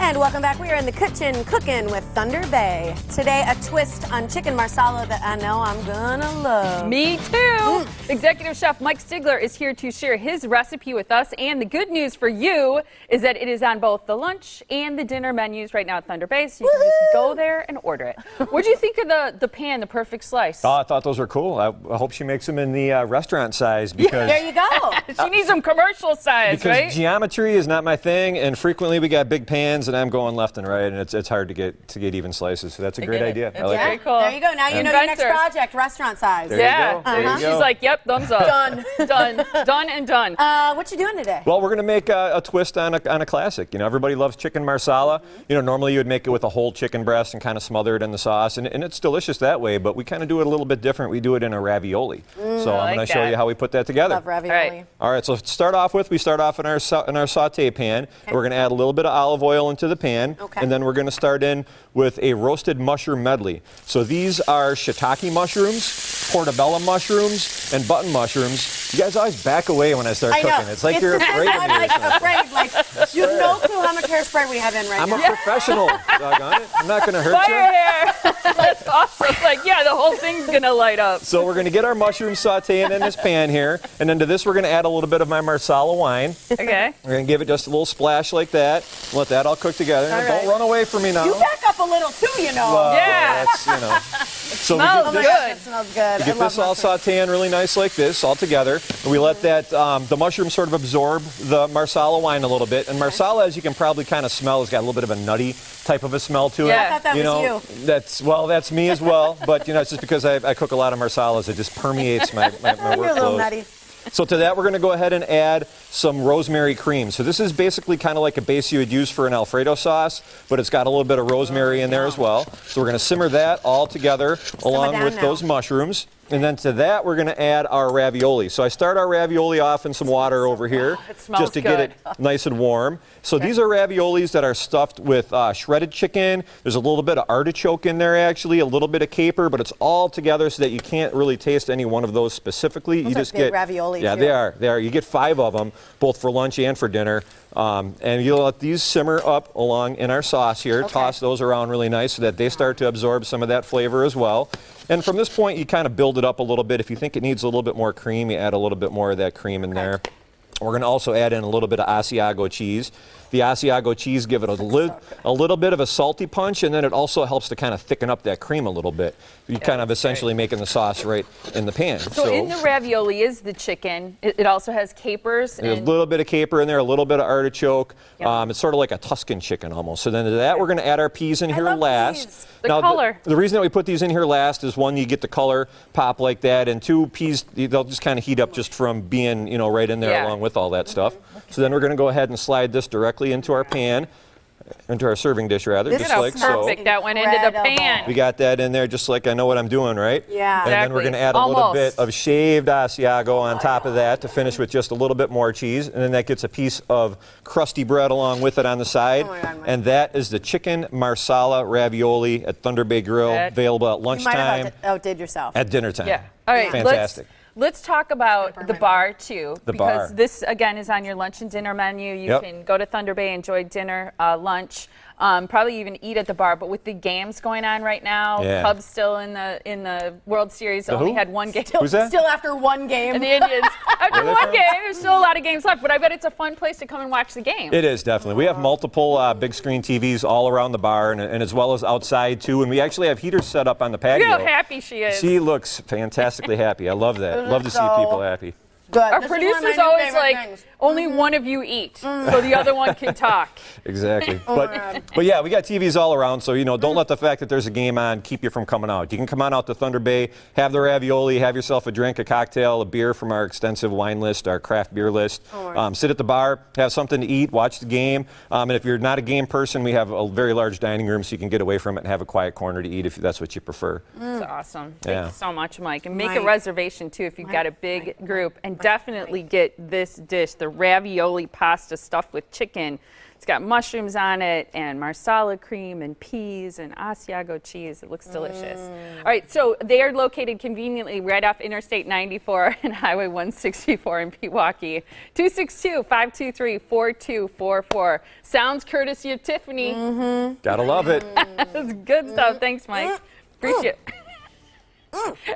And welcome back. We are in the kitchen cooking with Thunder Bay. Today, a twist on chicken marsala that I know I'm gonna love. Me too. Executive Chef Mike Stigler is here to share his recipe with us. And the good news for you is that it is on both the lunch and the dinner menus right now at Thunder Bay. So you can just go there and order it. What do you think of the pan, the perfect slice? Oh, I thought those were cool. I hope she makes them in the restaurant size because There you go. She needs some commercial size, because right? geometry is not my thing, and frequently we got big pans and I'm going left and right, and it's hard to get even slices. So that's a great idea. I like very it. cool. There you go. Now you know your next Inventor. project, restaurant size. There you go. There you go. She's like, yep, thumbs up. Done. Done and done. What you doing today? Well, we're going to make a twist on a classic. You know, everybody loves chicken marsala. You know, normally you would make it with a whole chicken breast and kind of smother it in the sauce, and it's delicious that way, but we kind of do it a little bit different. We do it in a ravioli. So I'm going to show you how we put that together. Love ravioli. All right, so to start off with, we start off in our saute pan. And we're going to add a little bit of olive oil into the pan, and then we're going to start in with a roasted mushroom medley. So these are shiitake mushrooms, portobello mushrooms, and button mushrooms. You guys always back away when I start cooking. It's like you're afraid of me. I'm like afraid. Like, you have no clue how much hairspray we have in right now. I'm a professional, doggone it. I'm not going to hurt you. Fire hair. That's awesome. It's like, yeah, the whole thing's going to light up. So we're going to get our mushroom sauteing in this pan here, and then to this we're going to add a little bit of my marsala wine. Okay. We're going to give it just a little splash like that. Let that all cook together. All Don't run away from me now. You back up a little too, you know. Well, Yeah. That's, you know. So Smells we good. It smells good. get this all sauteing really nice like this, all together. And we let that, the mushroom sort of absorb the marsala wine a little bit. And marsala, as you can probably kind of smell, has got a little bit of a nutty type of a smell to it. Yeah. I thought that was you. That's me as well. But, you know, it's just because I cook a lot of marsalas. It just permeates my You're a little workflow. nutty. So to that, we're going to go ahead and add some rosemary cream. So this is basically kind of like a base you would use for an Alfredo sauce, but it's got a little bit of rosemary in there as well. So we're going to simmer that all together along with those mushrooms. And then to that, we're going to add our ravioli. So I start our ravioli off in some water over here just to get it nice and warm. So these are raviolis that are stuffed with shredded chicken. There's a little bit of artichoke in there, actually, a little bit of caper, but it's all together so that you can't really taste any one of those specifically. Those you just are big get raviolis. Yeah, they are. They are. You get 5 of them, both for lunch and for dinner. And you'll let these simmer up along in our sauce here. Toss those around really nice so that they start to absorb some of that flavor as well. And from this point, you kind of build it up a little bit. If you think it needs a little bit more cream, you add a little bit more of that cream in there. We're going to also add in a little bit of Asiago cheese. The Asiago cheese give it a little bit of a salty punch, and then it also helps to kind of thicken up that cream a little bit. You kind of essentially making the sauce right in the pan. So in the ravioli is the chicken. It also has capers. There's a little bit of caper in there, a little bit of artichoke. It's sort of like a Tuscan chicken almost. So then to that, we're going to add our peas in here last. The color. The reason that we put these in here last is, one, you get the color pop like that, and 2, peas, they'll just kind of heat up just from being, you know, right in there along with all that stuff. So then we're going to go ahead and slide this directly into our pan, into our serving dish rather, Look just at how like perfect so. that went into the pan. We got that in there just like I know what I'm doing, right? Yeah. And then we're going to add a little bit of shaved Asiago on top of that to finish with just a little bit more cheese. And then that gets a piece of crusty bread along with it on the side. And that is the chicken marsala ravioli at Thunder Bay Grille, available at lunchtime. You might have outdid yourself. At dinner time. Yeah. All right. Fantastic. Let's talk about the bar, too. Because this, again, is on your lunch and dinner menu. You can go to Thunder Bay, enjoy dinner, lunch, probably even eat at the bar. But with the games going on right now, Cubs still in the World Series, only had 1 game. Who's that? Still after 1 game. And the Indians, after 1 game, there's still a lot of games left. But I bet it's a fun place to come and watch the game. It is, definitely. We have multiple big screen TVs all around the bar and as well as outside, too. And we actually have heaters set up on the patio. Look how happy she is. She looks fantastically happy. I love that. Love to see people happy. Good. Our producer's always like, only one of you eat, so the other one can talk. Exactly. But yeah, we got TVs all around, so, you know, don't let the fact that there's a game on keep you from coming out. You can come on out to Thunder Bay, have the ravioli, have yourself a drink, a cocktail, a beer from our extensive wine list, our craft beer list. Sit at the bar, have something to eat, watch the game. And if you're not a game person, we have a very large dining room so you can get away from it and have a quiet corner to eat if that's what you prefer. That's awesome. Thank you so much, Mike. And make a reservation, too, if you've got a big group. And definitely get this dish, the ravioli pasta stuffed with chicken. It's got mushrooms on it and marsala cream and peas and Asiago cheese. It looks delicious. All right, so they are located conveniently right off Interstate 94 and Highway 164 in Pewaukee. 262-523-4244. Sounds courtesy of Tiffany. Gotta love it. That's good stuff. Thanks, Mike. Appreciate it.